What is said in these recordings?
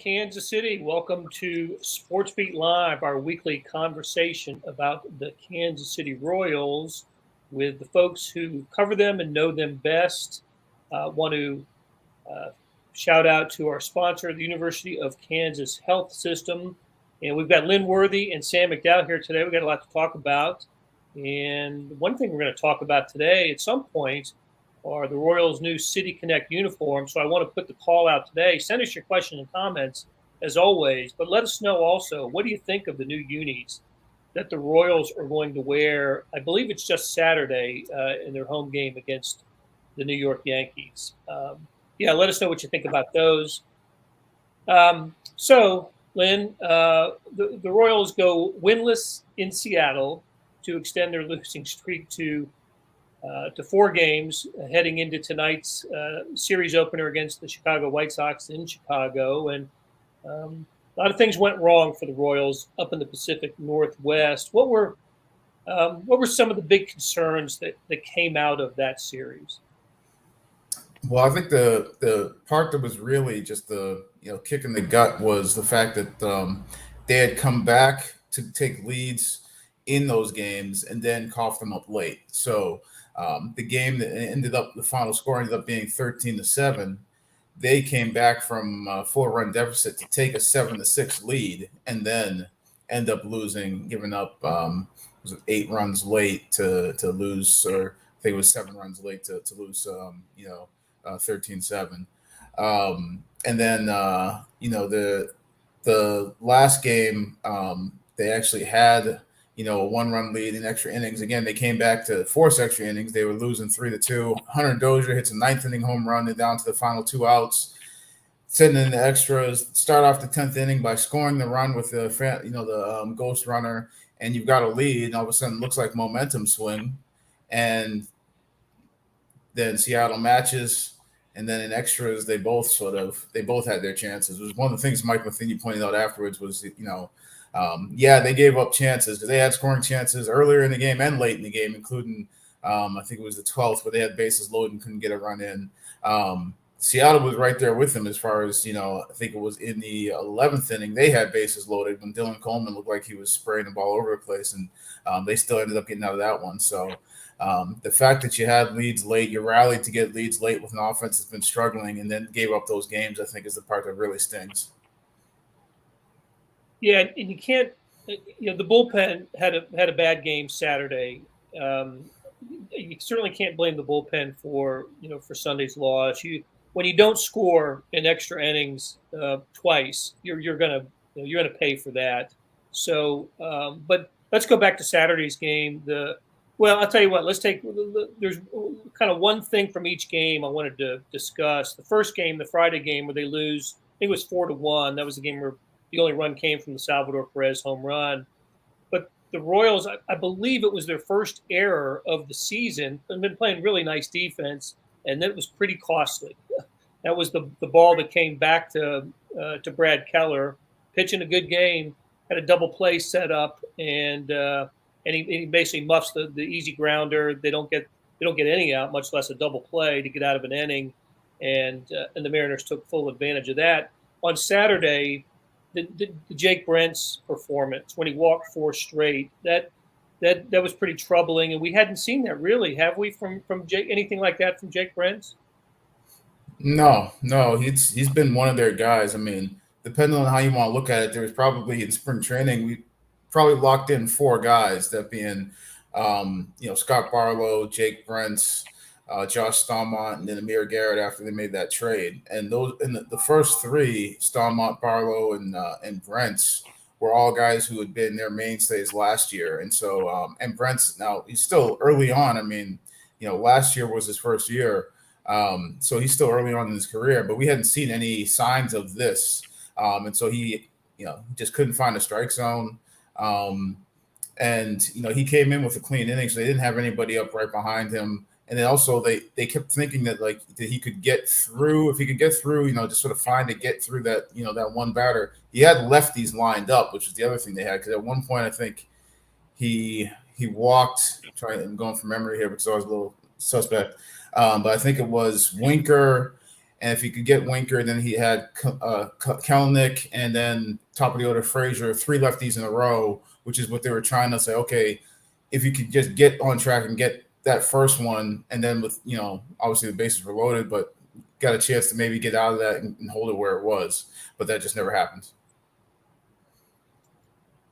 Kansas City. Welcome to SportsBeat Live, our weekly conversation about the Kansas City Royals with the folks who cover them and know them best. Want to shout out to our sponsor, the University of Kansas Health System. And we've got Lynn Worthy and Sam McDowell here today. We've got a lot to talk about. And one thing we're going to talk about today at some point are the Royals' new City Connect uniform. So I want to put the call out today. Send us your questions and comments, as always. But let us know also, what do you think of the new unis that the Royals are going to wear? I believe it's just Saturday in their home game against the New York Yankees. Let us know what you think about those. So, Lynn, the Royals go winless in Seattle to extend their losing streak to 4 games heading into tonight's series opener against the Chicago White Sox in Chicago. And a lot of things went wrong for the Royals up in the Pacific Northwest. What were some of the big concerns that came out of that series? Well, I think the part that was really just the kick in the gut was the fact that they had come back to take leads in those games and then coughed them up late. So the game that the final score ended up being 13-7. They came back from a 4-run deficit to take a 7-6 lead and then end up losing, giving up was it 8 runs late to lose, or I think it was 7 runs late to lose 13-7. And then the last game they actually had a 1-run lead in extra innings. Again, they came back to force extra innings. They were losing 3-2. Hunter Dozier hits a 9th inning home run. They're down to the final 2 outs. Sitting in the extras, start off the 10th inning by scoring the run with the ghost runner, and you've got a lead. And all of a sudden, it looks like momentum swing, and then Seattle matches. And then in extras, they both had their chances. It was one of the things Mike Matheny pointed out afterwards was, they gave up chances because they had scoring chances earlier in the game and late in the game, including I think it was the 12th where they had bases loaded and couldn't get a run in. Seattle was right there with them as far as, I think it was in the 11th inning, they had bases loaded when Dylan Coleman looked like he was spraying the ball over the place, and they still ended up getting out of that one. So the fact that you had leads late, you rallied to get leads late with an offense that's been struggling and then gave up those games, I think is the part that really stings. Yeah, and you can't. The bullpen had a bad game Saturday. You certainly can't blame the bullpen for Sunday's loss. When you don't score in extra innings twice, you're gonna pay for that. So, but let's go back to Saturday's game. I'll tell you what. There's kind of one thing from each game I wanted to discuss. The first game, the Friday game, where they lose, I think it was 4-1. That was the game where the only run came from the Salvador Perez home run. But the Royals, I believe it was their first error of the season. They've been playing really nice defense, and that was pretty costly. That was the ball that came back to Brad Keller, pitching a good game, had a double play set up, and he basically muffs the easy grounder. They don't get any out, much less a double play to get out of an inning, and the Mariners took full advantage of that. On Saturday, the Jake Brent's performance when he walked 4 straight, that was pretty troubling, and we hadn't seen that really, have we, from Jake, anything like that from Jake Brent? No, he's been one of their guys. I mean, depending on how you want to look at it, there was probably in spring training we probably locked in 4 guys, that being Scott Barlow, Jake Brent, Josh Staumont, and then Amir Garrett after they made that trade. And those in the first 3, Staumont, Barlow, and Brent, were all guys who had been their mainstays last year. And so and Brent's now, he's still early on. I mean, last year was his first year. So he's still early on in his career, but we hadn't seen any signs of this. And so he just couldn't find a strike zone. And he came in with a clean inning, so they didn't have anybody up right behind him. And then also they kept thinking that that he could get through. If he could get through, just sort of get through that, that one batter. He had lefties lined up, which was the other thing they had. Because at one point, I think he walked. I'm going from memory here because I was a little suspect. But I think it was Winker And if he could get Winker, then he had Kelnick and then top of the order Frazier, 3 lefties in a row, which is what they were trying to say. Okay, if you could just get on track and get that first one, and then with, obviously the bases were loaded, but got a chance to maybe get out of that and hold it where it was. But that just never happened.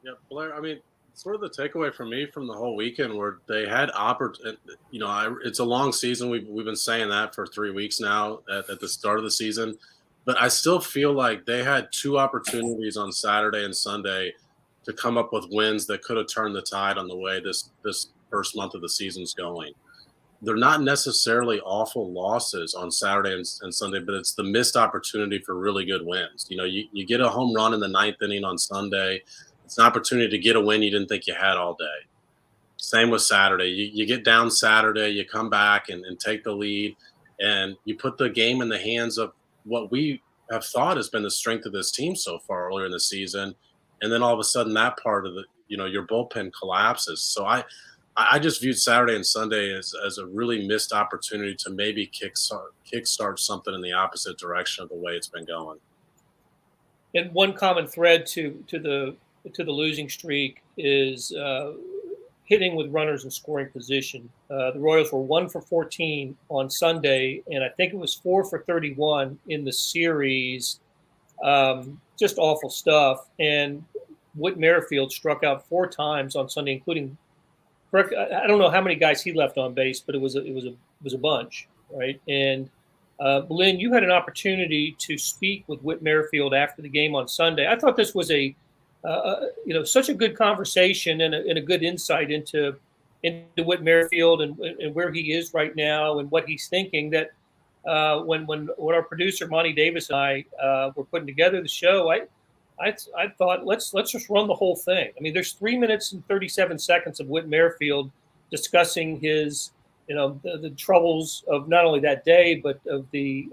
Yeah, Blair, I mean, sort of the takeaway for me from the whole weekend where they had it's a long season. We've been saying that for 3 weeks now at the start of the season, but I still feel like they had 2 opportunities on Saturday and Sunday to come up with wins that could have turned the tide on the way this first month of the season's going. They're not necessarily awful losses on Saturday and Sunday, but it's the missed opportunity for really good wins. You get a home run in the 9th inning on Sunday. It's an opportunity to get a win you didn't think you had all day. Same with Saturday. You get down Saturday, you come back and take the lead, and you put the game in the hands of what we have thought has been the strength of this team so far earlier in the season. And then all of a sudden that part of your bullpen collapses. So I just viewed Saturday and Sunday as a really missed opportunity to maybe kickstart something in the opposite direction of the way it's been going. And one common thread to the losing streak is hitting with runners in scoring position. The Royals were 1 for 14 on Sunday, and I think it was 4 for 31 in the series. Just awful stuff. And Whit Merrifield struck out 4 times on Sunday, including, I don't know how many guys he left on base, but it was a bunch, right? And Lynn, you had an opportunity to speak with Whit Merrifield after the game on Sunday. I thought this was such a good conversation and a good insight into Whit Merrifield and where he is right now and what he's thinking. That when our producer Monty Davis and I were putting together the show, I thought let's just run the whole thing. I mean, there's 3 minutes and 37 seconds of Whit Merrifield discussing his the troubles of not only that day but of the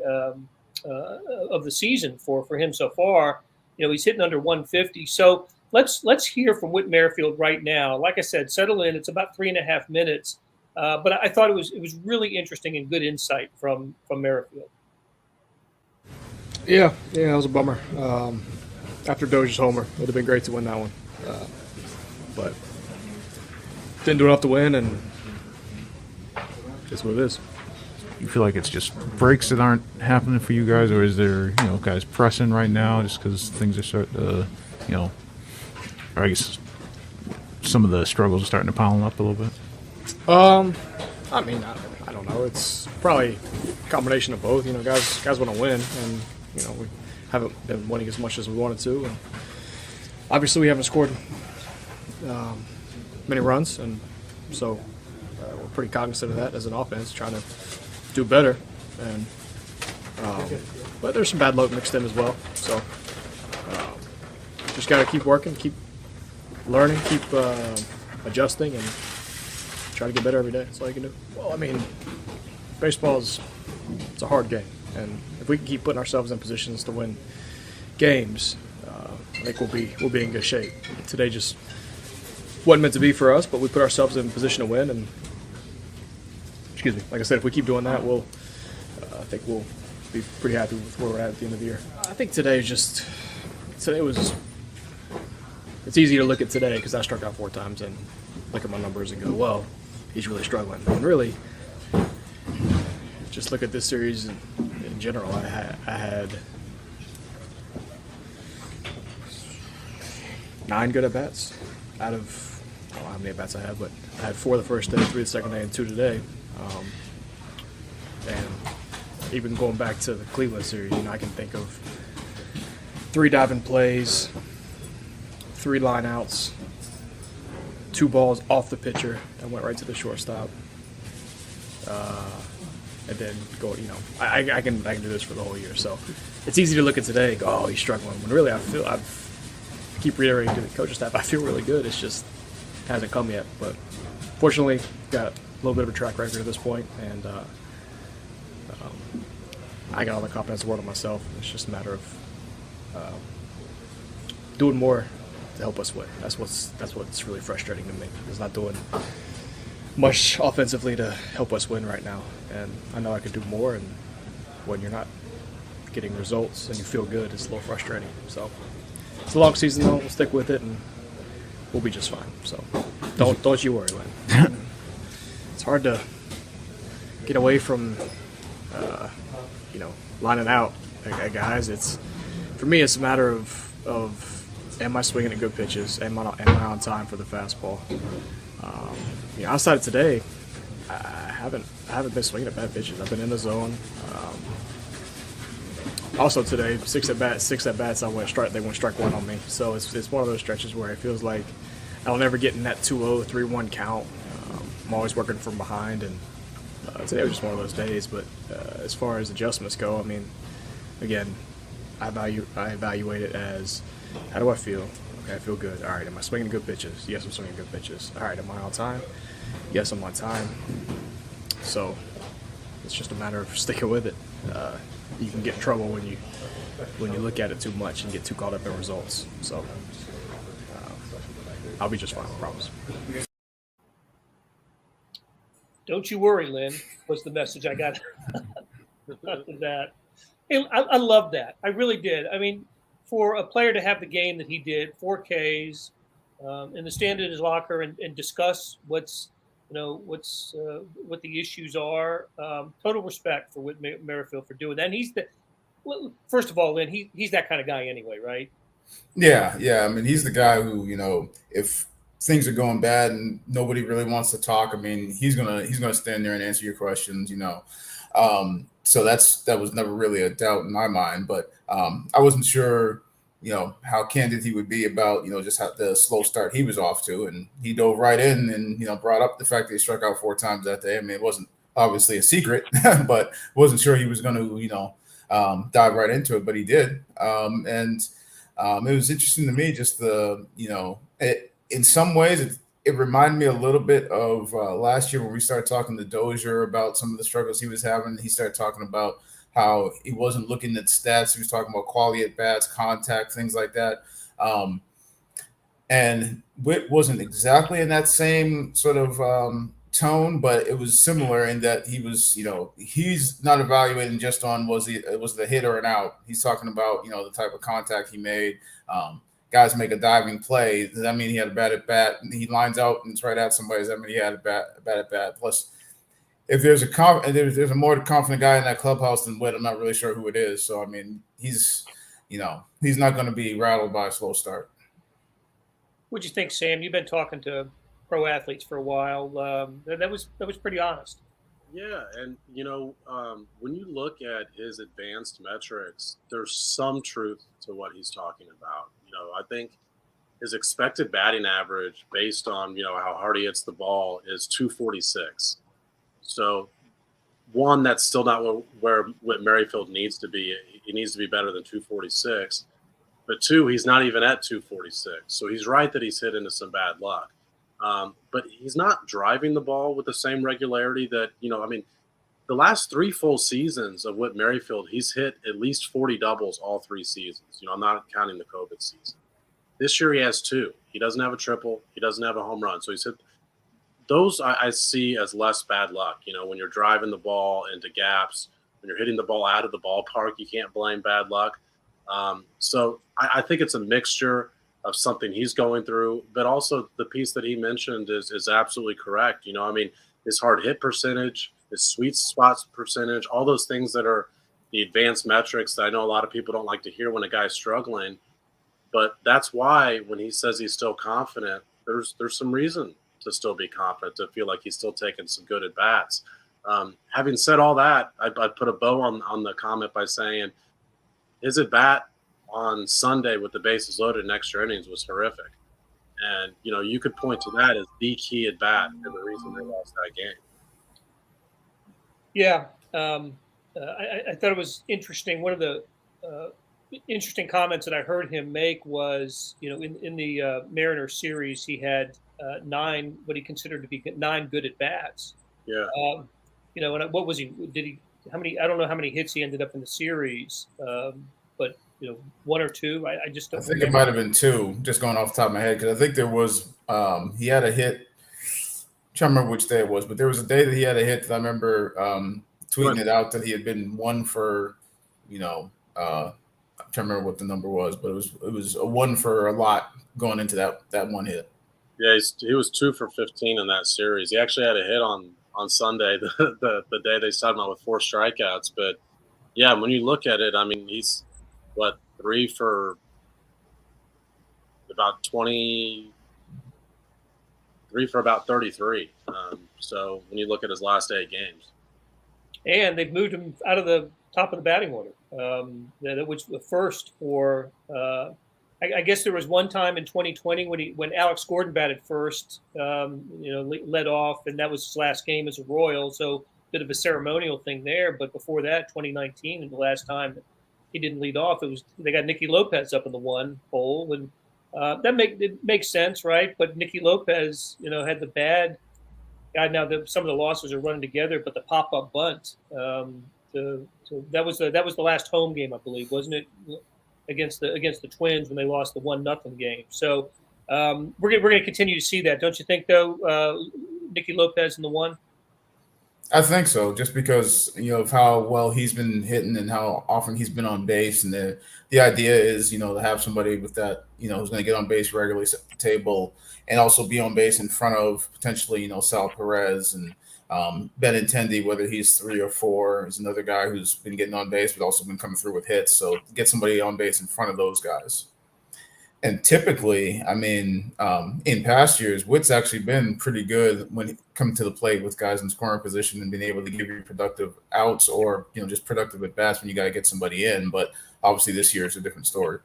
season for him so far. He's hitting under 150. So let's hear from Whit Merrifield right now. Like I said, settle in. It's about 3.5 minutes. But I thought it was really interesting and good insight from Merrifield. Yeah, it was a bummer. After Dozier's homer, it would have been great to win that one. But didn't do enough to win, and it's what it is. You feel like it's just breaks that aren't happening for you guys, or is there, guys pressing right now just because things are starting to, or I guess some of the struggles are starting to pile up a little bit? I mean, I don't know. It's probably a combination of both. Guys want to win, and we haven't been winning as much as we wanted to, and obviously we haven't scored many runs, and so we're pretty cognizant of that as an offense, trying to do better, and but there's some bad luck mixed in as well. So just got to keep working, keep learning, keep adjusting, and try to get better every day. That's all you can do. Well, I mean, it's a hard game, and if we can keep putting ourselves in positions to win games, I think we'll be in good shape. Today just wasn't meant to be for us, but we put ourselves in position to win, and like I said, if we keep doing that, I think we'll be pretty happy with where we're at the end of the year. I think today was. It's easy to look at today because I struck out 4 times and look at my numbers and go, well, he's really struggling. And really, just look at this series in general. I had 9 good at bats out of, I don't know how many at bats I had, but I had 4 the first day, 3 the second day, and 2 today. And even going back to the Cleveland series, I can think of 3 diving plays, 3 line outs, 2 balls off the pitcher and went right to the shortstop. And then go, I can do this for the whole year. So it's easy to look at today and go, oh, he's struggling. When really I keep reiterating to the coaching staff, I feel really good. It's just hasn't come yet. But fortunately, got a little bit of a track record at this point, and I got all the confidence in the world in myself. It's just a matter of doing more to help us win. That's what's really frustrating to me. Is not doing much offensively to help us win right now. And I know I could do more. And when you're not getting results and you feel good, it's a little frustrating. So it's a long season though. We'll stick with it and we'll be just fine. So don't you worry, Lynn. It's hard to get away from lining out, guys. It's for me. It's a matter of am I swinging at good pitches? Am I on time for the fastball? Outside of today, I haven't been swinging at bad pitches. I've been in the zone. Also today, six at bats. They went strike one on me. So it's one of those stretches where it feels like I'll never get in that 2-0, 3-1 count. I'm always working from behind, and today was just one of those days. But as far as adjustments go, I mean, again, I evaluate it as how do I feel? Okay, I feel good. All right, am I swinging good pitches? Yes, I'm swinging good pitches. All right, am I on time? Yes, I'm on time. So it's just a matter of sticking with it. You can get in trouble when you look at it too much and get too caught up in results. So I'll be just fine, I promise. Don't you worry, Lynn, was the message I got after that. Hey, I love that. I really did. I mean, for a player to have the game that he did, 4 Ks, and to stand in his locker and discuss what the issues are. Total respect for Whit Merrifield for doing that. And first of all, Lynn, he's that kind of guy anyway, right? Yeah. I mean, he's the guy who, if things are going bad and nobody really wants to talk, I mean, he's gonna stand there and answer your questions, So that was never really a doubt in my mind, but I wasn't sure, how candid he would be about, just how the slow start he was off to, and he dove right in and brought up the fact that he struck out 4 times that day. I mean, it wasn't obviously a secret, but wasn't sure he was going to, dive right into it, but he did. And it was interesting to me, just in some ways it reminded me a little bit of last year when we started talking to Dozier about some of the struggles he was having. He started talking about how he wasn't looking at stats. He was talking about quality at bats, contact, things like that. And Whit wasn't exactly in that same sort of tone, but it was similar in that he was, he's not evaluating just on was the hit or an out. He's talking about, the type of contact he made. Guys make a diving play. Does that mean he had a bad at bat? He lines out and it's right at somebody. Does that mean he had a bad at bat? Plus, if there's a more confident guy in that clubhouse than Whit, I'm not really sure who it is. So I mean, he's not going to be rattled by a slow start. What'd you think, Sam? You've been talking to pro athletes for a while. That was pretty honest. Yeah, and when you look at his advanced metrics, there's some truth to what he's talking about. I think his expected batting average, based on how hard he hits the ball, is 246. So, one, that's still not where Merrifield needs to be. He needs to be better than 246. But 2, he's not even at 246. So he's right that he's hit into some bad luck. But he's not driving the ball with the same regularity that, the last 3 full seasons of Whit Merrifield, he's hit at least 40 doubles all 3 seasons. I'm not counting the COVID season. This year he has 2. He doesn't have a triple. He doesn't have a home run. So he's hit those. I see as less bad luck. When you're driving the ball into gaps, when you're hitting the ball out of the ballpark, you can't blame bad luck. So I think it's a mixture of something he's going through, but also the piece that he mentioned is absolutely correct. His hard hit percentage, his sweet spots percentage, all those things that are the advanced metrics that I know a lot of people don't like to hear when a guy's struggling. But that's why when he says he's still confident, there's some reason to still be confident, to feel like he's still taking some good at bats. Having said all that, I'd put a bow on the comment by saying his at bat on Sunday with the bases loaded in extra innings was horrific. And, you could point to that as the key at bat and the reason they lost that game. Yeah. I thought it was interesting. One of the interesting comments that I heard him make was, in the Mariners series, he had 9, what he considered to be 9 good at bats. Yeah. And what was he? How many? I don't know how many hits he ended up in the series, but 1 or 2. I just don't. I think it might have been 2, just going off the top of my head, because I think there was he had a hit. I'm trying to remember which day it was, but there was a day that he had a hit that I remember tweeting it out that he had been 1 for I'm trying to remember what the number was, but it was a one for a lot going into that one hit. Yeah, he was 2 for 15 in that series. He actually had a hit on Sunday, the day they started him out with 4 strikeouts. But yeah, when you look at it, I mean, he's what 20, 3 for about 33. So when you look at his last 8 games, And they've moved him out of the top of the batting order, which was the first for. I guess there was one time in 2020 when Alex Gordon batted first, led off, and that was his last game as a Royal. So a bit of a ceremonial thing there. But before that, 2019, and the last time he didn't lead off, they got Nicky Lopez up in the one hole, and it makes sense, right? But Nicky Lopez, had the bad. God, now some of the losses are running together, but the pop-up bunt, that was the last home game, I believe, wasn't it? Against the Twins when they lost the 1-0 game. So we're gonna continue to see that, don't you think? Though, Nicky Lopez in the one. I think so, just because of how well he's been hitting and how often he's been on base, and the idea is to have somebody with that who's going to get on base regularly, set the table, and also be on base in front of potentially Sal Perez and Benintendi, whether he's 3 or 4, is another guy who's been getting on base but also been coming through with hits. So get somebody on base in front of those guys. And typically, I mean, in past years, Witt's actually been pretty good when he come to the plate with guys in scoring position and being able to give you productive outs or just productive at bats when you got to get somebody in. But obviously, this year is a different story.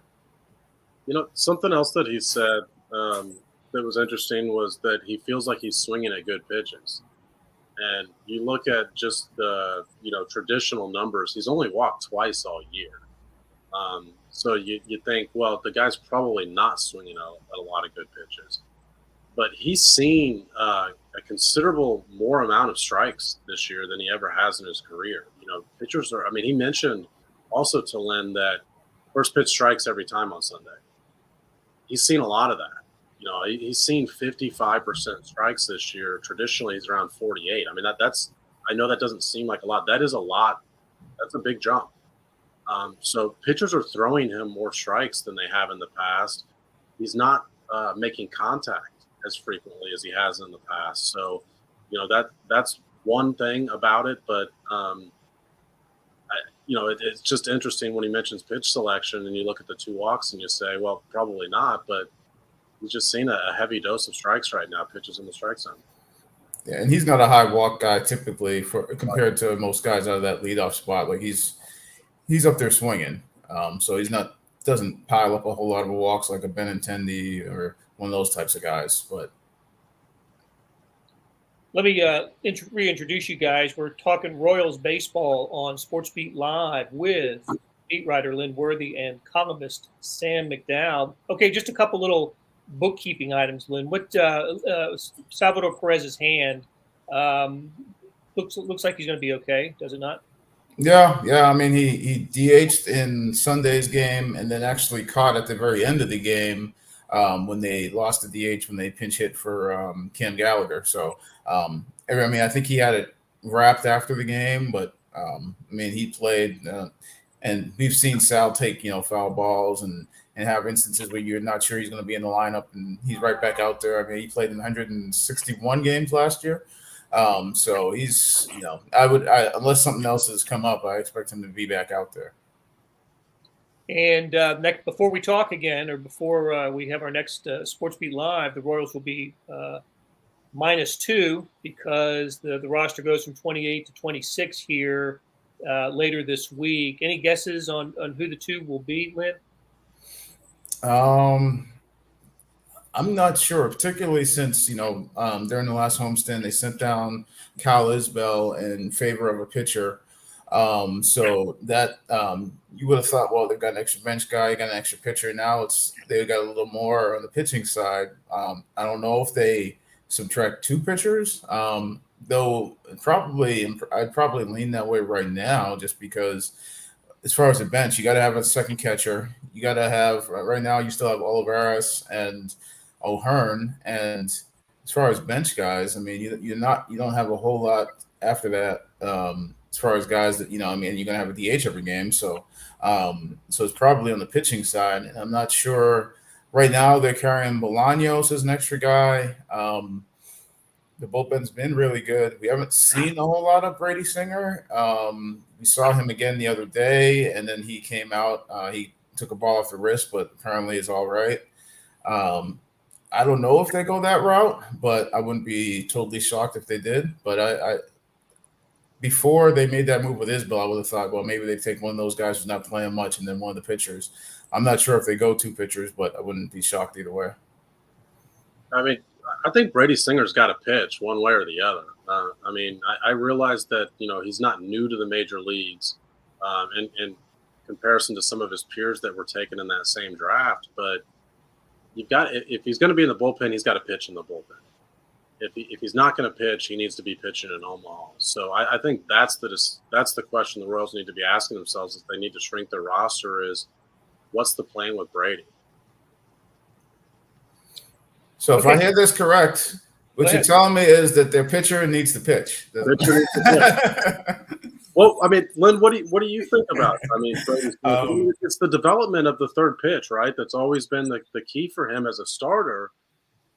Something else that he said that was interesting was that he feels like he's swinging at good pitches. And you look at just the traditional numbers, he's only walked twice all year. So you think, well, the guy's probably not swinging at a lot of good pitches. But he's seen a considerable more amount of strikes this year than he ever has in his career. Pitchers are – I mean, he mentioned also to Lynn that first pitch strikes every time on Sunday. He's seen a lot of that. He's seen 55% strikes this year. Traditionally, he's around 48. I mean, that's – I know that doesn't seem like a lot. That is a lot. That's a big jump. So pitchers are throwing him more strikes than they have in the past. He's not making contact as frequently as he has in the past. So, that's one thing about it. But, it's just interesting when he mentions pitch selection and you look at the 2 walks and you say, well, probably not. But he's just seen a heavy dose of strikes right now, pitches in the strike zone. Yeah, and he's not a high walk guy typically compared to most guys out of that leadoff spot. Like he's up there swinging, so doesn't pile up a whole lot of walks like a Benintendi or one of those types of guys. But let me reintroduce you guys. We're talking Royals baseball on SportsBeat Live with beat writer Lynn Worthy and columnist Sam McDowell. Okay, just a couple little bookkeeping items, Lynn. What Salvador Perez's hand looks like he's going to be okay, does it not? Yeah. I mean, he DH'd in Sunday's game and then actually caught at the very end of the game when they lost the DH when they pinch hit for Cam Gallagher. So, I mean, I think he had it wrapped after the game, but I mean, he played, and we've seen Sal take foul balls and have instances where you're not sure he's going to be in the lineup, and he's right back out there. I mean, he played in 161 games last year. So he's, unless something else has come up, I expect him to be back out there. And before we talk again, or before we have our next SportsBeat Live, the Royals will be -2 because the roster goes from 28 to 26 here later this week. Any guesses on who the 2 will be, Lynn? I'm not sure, particularly since, during the last homestand, they sent down Kyle Isbell in favor of a pitcher. So that you would have thought, well, they've got an extra bench guy, got an extra pitcher. Now they got a little more on the pitching side. I don't know if they subtract 2 pitchers, though I'd probably lean that way right now, just because as far as the bench, you got to have a second catcher. You got to have right now. You still have Olivares and O'Hearn, and as far as bench guys, I mean, you don't have a whole lot after that. as far as guys that, I mean, you're going to have a DH every game. So it's probably on the pitching side. And I'm not sure right now they're carrying Bolaños as an extra guy. The bullpen's been really good. We haven't seen a whole lot of Brady Singer. We saw him again the other day, and then he came out. He took a ball off the wrist, but apparently is all right. I don't know if they go that route, but I wouldn't be totally shocked if they did. But I before they made that move with Isbell, I would have thought, well, maybe they take one of those guys who's not playing much and then one of the pitchers. I'm not sure if they go 2 pitchers, but I wouldn't be shocked either way. I mean, I think Brady Singer's got to pitch one way or the other. I mean, I realize that, he's not new to the major leagues in comparison to some of his peers that were taken in that same draft. But if he's going to be in the bullpen, he's got to pitch in the bullpen. If he's not going to pitch, he needs to be pitching in Omaha. So I think that's the question the Royals need to be asking themselves if they need to shrink their roster is, what's the plan with Brady? So if I hear this correct, what you're telling me is that their pitcher needs to pitch. Well, I mean, Lynn, what do you think about it? I mean, it's the development of the third pitch, right? That's always been the key for him as a starter.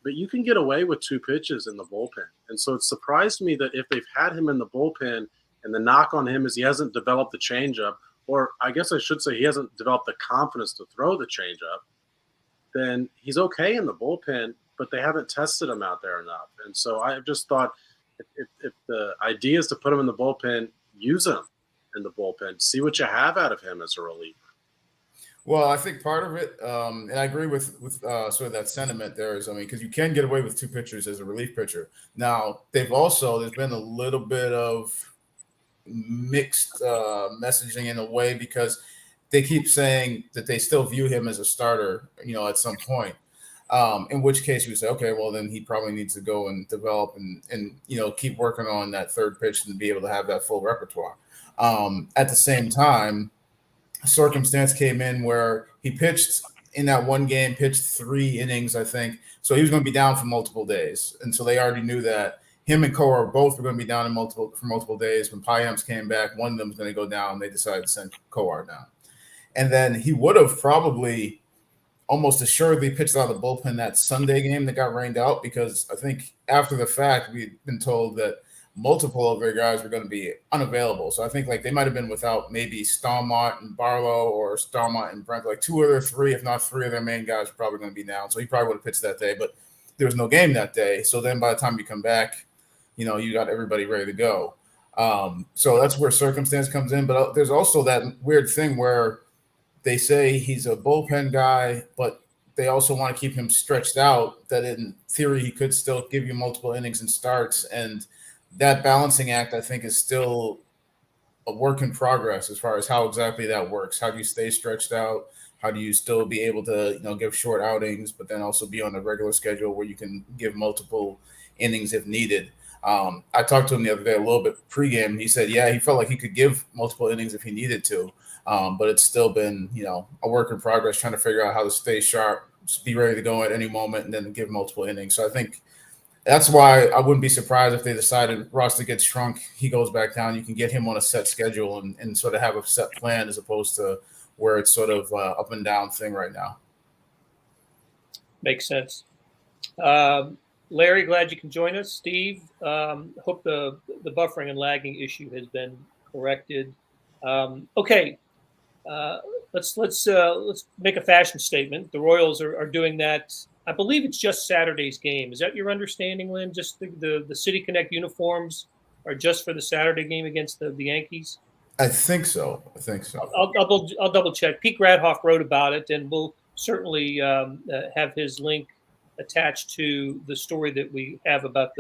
But you can get away with 2 pitches in the bullpen. And so it surprised me that if they've had him in the bullpen and the knock on him is he hasn't developed the changeup, or I guess I should say he hasn't developed the confidence to throw the changeup, then he's okay in the bullpen, but they haven't tested him out there enough. And so I just thought if the idea is to put him in the bullpen, use him in the bullpen, see what you have out of him as a reliever. Well, I think part of it, and I agree with sort of that sentiment there is, because you can get away with 2 pitchers as a relief pitcher. Now, there's been a little bit of mixed messaging in a way because they keep saying that they still view him as a starter, at some point. In which case you would say, okay, well, then he probably needs to go and develop and keep working on that third pitch and be able to have that full repertoire. At the same time, a circumstance came in where he pitched in that one game, pitched 3 innings, I think. So he was going to be down for multiple days. And so they already knew that him and Kowar both were going to be down for multiple days. When Payams came back, one of them was going to go down. They decided to send Kowar down. And then he would have probably almost assuredly pitched out of the bullpen that Sunday game that got rained out, because I think after the fact, we'd been told that multiple of their guys were going to be unavailable. So I think they might have been without maybe Stallmont and Barlow or Stallmont and Brent, 2 of their 3, if not 3 of their main guys were probably going to be down. So he probably would have pitched that day, but there was no game that day. So then by the time you come back, you got everybody ready to go. So that's where circumstance comes in. But there's also that weird thing where they say he's a bullpen guy, but they also want to keep him stretched out, that in theory he could still give you multiple innings and starts. And that balancing act, I think, is still a work in progress as far as how exactly that works. How do you stay stretched out? How do you still be able to, give short outings, but then also be on a regular schedule where you can give multiple innings if needed? I talked to him the other day a little bit pregame. He said, yeah, he felt like he could give multiple innings if he needed to, but it's still been, a work in progress trying to figure out how to stay sharp, be ready to go at any moment, and then give multiple innings. So I think that's why I wouldn't be surprised if they decided roster gets shrunk, he goes back down. You can get him on a set schedule and sort of have a set plan as opposed to where it's sort of up and down thing right now. Makes sense. Larry, glad you can join us. Steve, hope the buffering and lagging issue has been corrected. Okay, let's make a fashion statement. The Royals are doing that. I believe it's just Saturday's game. Is that your understanding, Lynn? Just the City Connect uniforms are just for the Saturday game against the Yankees? I think so. I'll double check. Pete Gradhoff wrote about it, and we'll certainly have his link attached to the story that we have about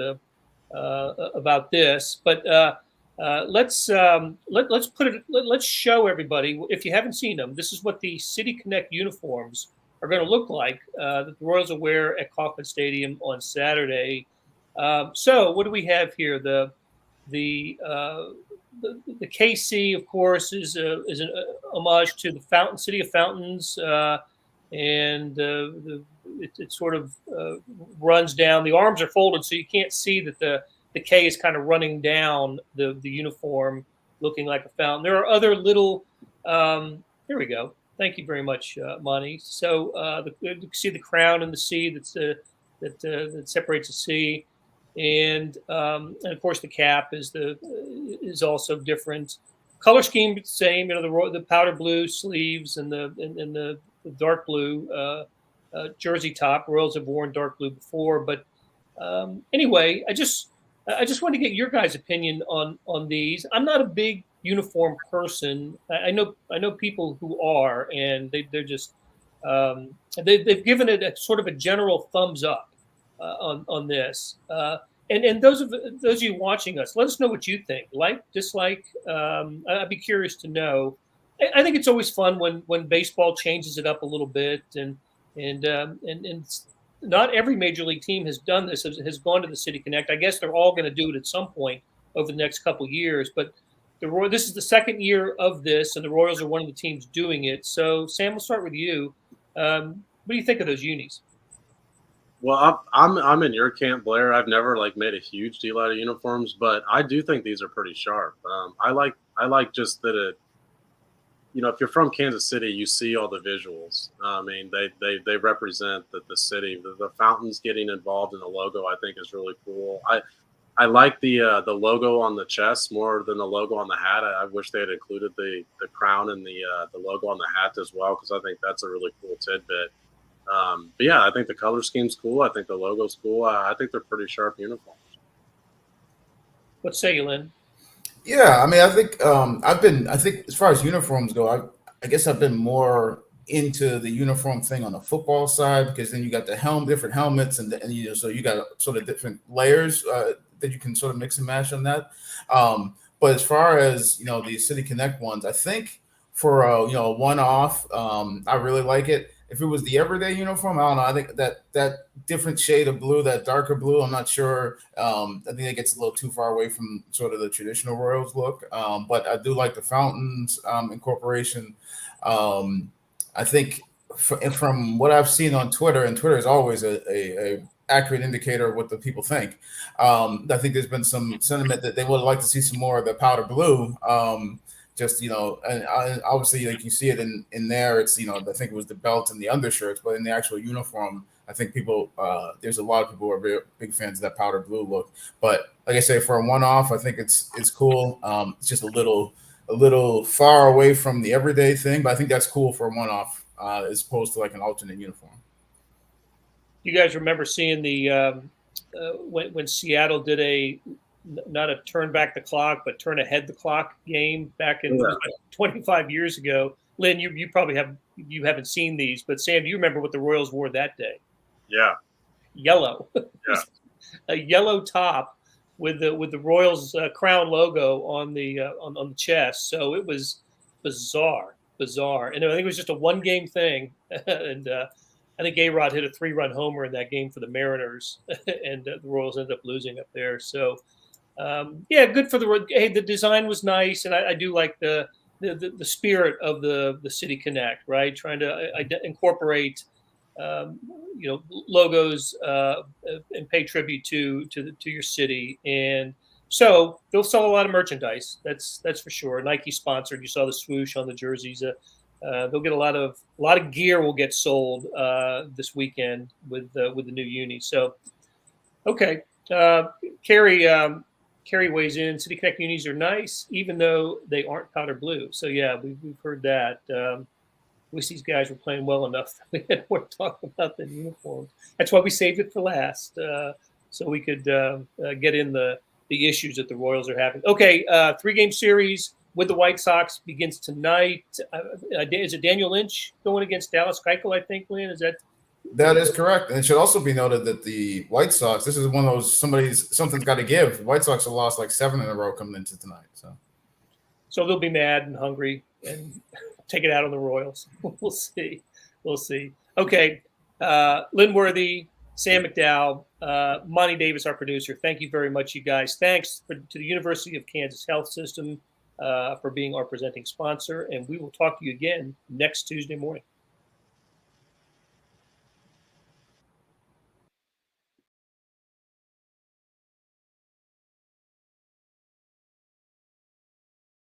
this. But let's show everybody, if you haven't seen them, this is what the City Connect uniforms are going to look like that the Royals will wear at Kauffman Stadium on Saturday. So what do we have here? The KC, of course, is an homage to the City of Fountains, and it sort of runs down. The arms are folded, so you can't see that the K is kind of running down the uniform. looking like a fountain. There are other little. Here we go. Thank you very much, Monty. So you can see the crown and the sea that separates the sea, and of course the cap is also different. Color scheme same. The powder blue sleeves and the dark blue jersey top. Royals have worn dark blue before, but anyway, I just want to get your guys' opinion on these. I'm not a big uniform person. I know people who are, and they're just they've given it a sort of a general thumbs up on this. And those of you watching us, let us know what you think. Like, dislike. I'd be curious to know. I think it's always fun when baseball changes it up a little bit, and not every major league team has done this, has gone to the City Connect. I guess they're all going to do it at some point over the next couple of years. But this is the second year of this, and the Royals are one of the teams doing it. So, Sam, we'll start with you. What do you think of those unis? Well, I'm in your camp, Blair. I've never made a huge deal out of uniforms, but I do think these are pretty sharp. I like just that it. If you're from Kansas City, you see all the visuals. I mean, they represent the city. The fountains getting involved in the logo, I think, is really cool. I like the logo on the chest more than the logo on the hat. I wish they had included the crown and the logo on the hat as well, because I think that's a really cool tidbit. But yeah, I think the color scheme's cool. I think the logo's cool. I think they're pretty sharp uniforms. What say you, Lynn? Yeah, I mean, I think as far as uniforms go, I guess I've been more into the uniform thing on the football side, because then you got the different helmets, and so you got sort of different layers that you can sort of mix and match on that. But as far as the City Connect ones, I think for a one-off, I really like it. If it was the everyday uniform, I don't know. I think that different shade of blue, that darker blue, I'm not sure. I think it gets a little too far away from sort of the traditional Royals look. But I do like the fountains incorporation. I think from what I've seen on Twitter, and Twitter is always a accurate indicator of what the people think. I think there's been some sentiment that they would like to see some more of the powder blue. And obviously, you see it in there. It's I think it was the belt and the undershirts, but in the actual uniform, I think there's a lot of people who are very big fans of that powder blue look. But like I say, for a one-off, I think it's cool. It's just a little far away from the everyday thing, but I think that's cool for a one-off as opposed to an alternate uniform. You guys remember seeing the when Seattle did not a turn back the clock, but turn ahead the clock game back in 25 years ago. Lynn, you probably haven't seen these, but Sam, do you remember what the Royals wore that day? Yeah, yellow. Yeah, a yellow top with the Royals crown logo on the chest. So it was bizarre, and I think it was just a one game thing, and I think A-Rod hit a 3-run homer in that game for the Mariners, and the Royals ended up losing up there. So. Good for the design was nice, and I do like the spirit of the City Connect, right? Trying to incorporate logos and pay tribute to your city, and so they'll sell a lot of merchandise. That's for sure. Nike sponsored. You saw the swoosh on the jerseys. They'll get a lot of gear will get sold this weekend with the new uni. So okay, Kerry weighs in. City Connect unis are nice, even though they aren't powder blue. So yeah, we've heard that. Wish these guys were playing well enough that we had more to talk about than uniforms. That's why we saved it for last, so we could get in the issues that the Royals are having. Okay, 3-game series with the White Sox begins tonight. Is it Daniel Lynch going against Dallas Keuchel, I think, Lynn? That is correct. And it should also be noted that the White Sox, this is one of those something's got to give. The White Sox have lost 7 in a row coming into tonight. So they'll be mad and hungry and take it out on the Royals. We'll see. Okay. Lynn Worthy, Sam McDowell, Monty Davis, our producer. Thank you very much, you guys. Thanks to the University of Kansas Health System for being our presenting sponsor. And we will talk to you again next Tuesday morning.